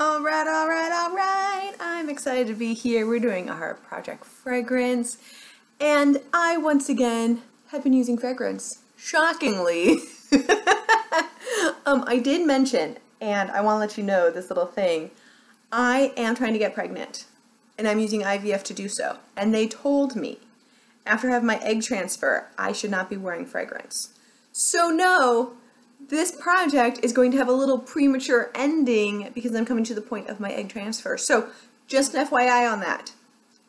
All right. I'm excited to be here. We're doing our project fragrance, and I once again have been using fragrance. Shockingly. I did mention, and I want to let you know this little thing. I am trying to get pregnant, and I'm using IVF to do so. And they told me, after having my egg transfer, I should not be wearing fragrance. So no, this project is going to have a little premature ending because I'm coming to the point of my egg transfer. So just an FYI on that.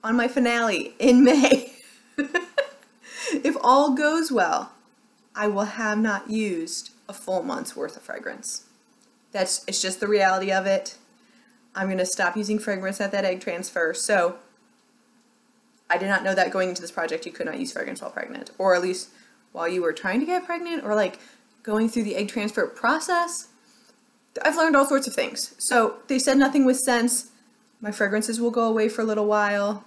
On my finale in May, if all goes well, I will have not used a full month's worth of fragrance. It's just the reality of it. I'm going to stop using fragrance at that egg transfer. So I did not know that going into this project you could not use fragrance while pregnant, or at least while you were trying to get pregnant, or like going through the egg transfer process. I've learned all sorts of things. So they said nothing with scents. My fragrances will go away for a little while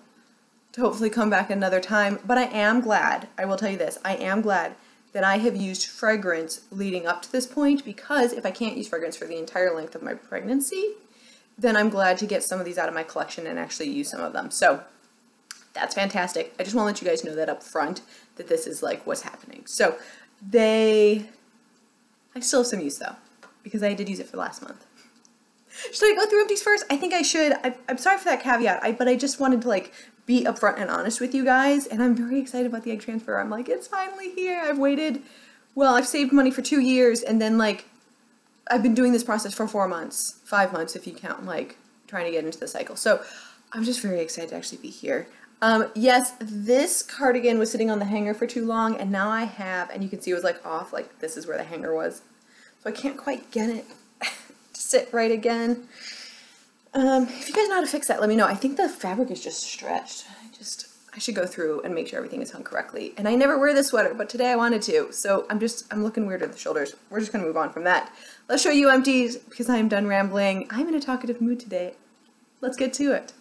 to hopefully come back another time. But I am glad, I will tell you this, I am glad that I have used fragrance leading up to this point, because if I can't use fragrance for the entire length of my pregnancy, then I'm glad to get some of these out of my collection and actually use some of them. So that's fantastic. I just want to let you guys know that up front, that this is like what's happening. So I still have some use though, because I did use it for last month. Should I go through empties first? I think I should. I'm sorry for that caveat, but I just wanted to like be upfront and honest with you guys, and I'm very excited about the egg transfer. I'm like, it's finally here. I've waited, well, I've saved money for 2 years, and then like, I've been doing this process for 4 months, 5 months if you count like trying to get into the cycle. So I'm just very excited to actually be here. Yes, this cardigan was sitting on the hanger for too long, and now I have, and you can see it was like off, like this is where the hanger was. So I can't quite get it to sit right again. If you guys know how to fix that, let me know. I think the fabric is just stretched. I should go through and make sure everything is hung correctly. And I never wear this sweater, but today I wanted to. So I'm looking weird at the shoulders. We're just gonna move on from that. Let's show you empties because I'm done rambling. I'm in a talkative mood today. Let's get to it.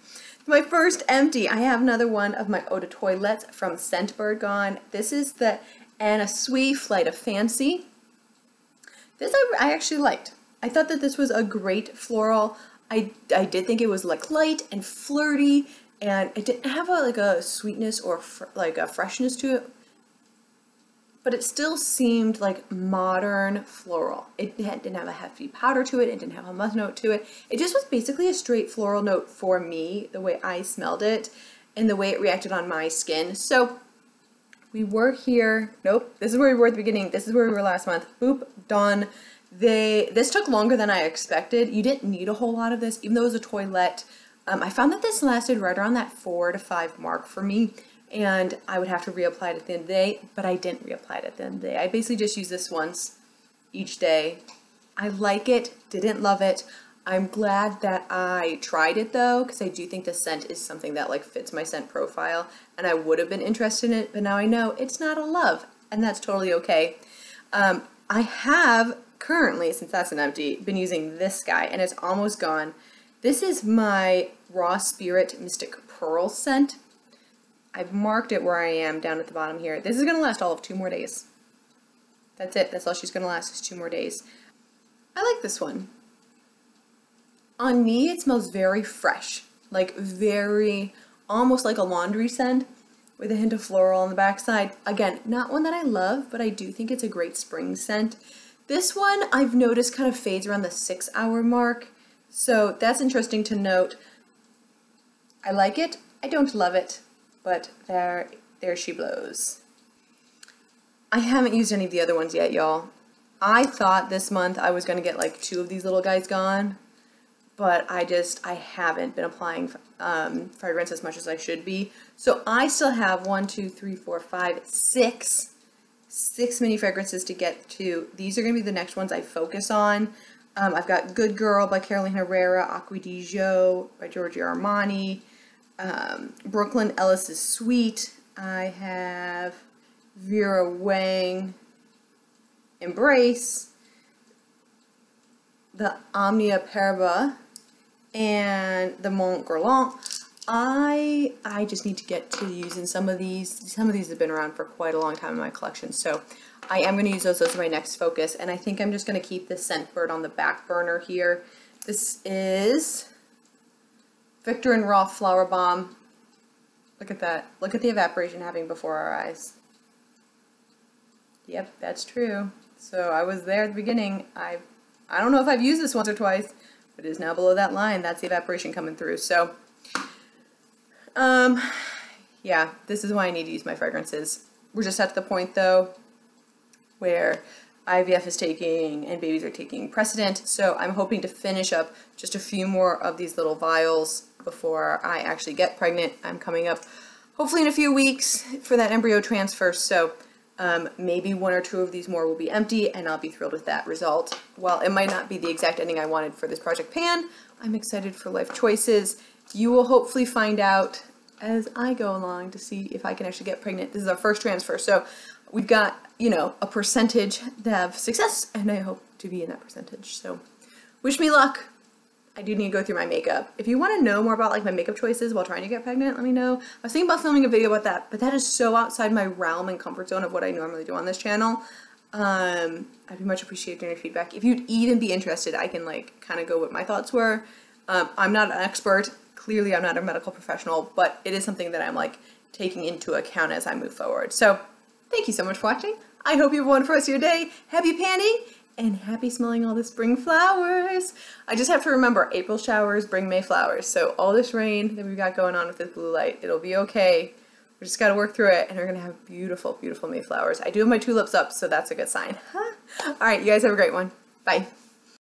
My first empty, I have another one of my Eau de Toilette from Scentbird Gone. This is the Anna Sui Flight of Fancy. This I actually liked. I thought that this was a great floral. I did think it was like light and flirty, and it didn't have a sweetness or like a freshness to it, but it still seemed like modern floral. It didn't have a hefty powder to it. It didn't have a musk note to it. It just was basically a straight floral note for me, the way I smelled it and the way it reacted on my skin. So we were here. Nope, this is where we were at the beginning. This is where we were last month. Boop, done. This took longer than I expected. You didn't need a whole lot of this, even though it was a toilette. I found that this lasted right around that 4 to 5 mark for me, and I would have to reapply it at the end of the day, but I didn't reapply it at the end of the day. I basically just used this once each day. I like it, didn't love it. I'm glad that I tried it though, because I do think the scent is something that like fits my scent profile, and I would have been interested in it, but now I know it's not a love, and that's totally okay. I have currently, since that's an empty, been using this guy, and it's almost gone. This is my Raw Spirit Mystic Pearl scent. I've marked it where I am down at the bottom here. This is going to last all of 2 more days. That's it. That's all she's going to last is 2 more days. I like this one. On me, it smells very fresh. Like very, almost like a laundry scent with a hint of floral on the backside. Again, not one that I love, but I do think it's a great spring scent. This one I've noticed kind of fades around the 6-hour mark. So that's interesting to note. I like it. I don't love it. But there she blows. I haven't used any of the other ones yet, y'all. I thought this month I was going to get like 2 of these little guys gone, but I haven't been applying fragrance as much as I should be. So I still have 1, 2, 3, 4, 5, 6 mini fragrances to get to. These are going to be the next ones I focus on. I've got Good Girl by Carolina Herrera, Acqua di Gio by Giorgio Armani, Brooklyn Ellis's Sweet. I have Vera Wang Embrace, the Omnia Parva, and the Mont Guerlain. I just need to get to using some of these. Some of these have been around for quite a long time in my collection, so I am going to use those. Those are my next focus, and I think I'm just going to keep the Scentbird on the back burner here This is Victor and Rolf Flower Bomb. Look at that. Look at the evaporation happening before our eyes. Yep, that's true. So I was there at the beginning. I don't know if I've used this once or twice, but it is now below that line. That's the evaporation coming through. So, yeah, this is why I need to use my fragrances. We're just at the point, though, where IVF is taking and babies are taking precedent. So I'm hoping to finish up just a few more of these little vials before I actually get pregnant. I'm coming up hopefully in a few weeks for that embryo transfer. So maybe one or two of these more will be empty, and I'll be thrilled with that result. While it might not be the exact ending I wanted for this Project Pan, I'm excited for life choices. You will hopefully find out as I go along to see if I can actually get pregnant. This is our first transfer, so we've got, you know, a percentage of success, and I hope to be in that percentage. So wish me luck. I do need to go through my makeup. If you want to know more about like my makeup choices while trying to get pregnant, let me know. I was thinking about filming a video about that, but that is so outside my realm and comfort zone of what I normally do on this channel. I'd be much appreciated your feedback. If you'd even be interested, I can like kind of go what my thoughts were. I'm not an expert. Clearly, I'm not a medical professional, but it is something that I'm like taking into account as I move forward. So thank you so much for watching. I hope you have a wonderful rest of your day. Happy panning and happy smelling all the spring flowers. I just have to remember, April showers bring May flowers. So all this rain that we've got going on with this blue light, it'll be okay. We just got to work through it, and we're going to have beautiful, beautiful May flowers. I do have my tulips up, so that's a good sign. All right, you guys have a great one. Bye.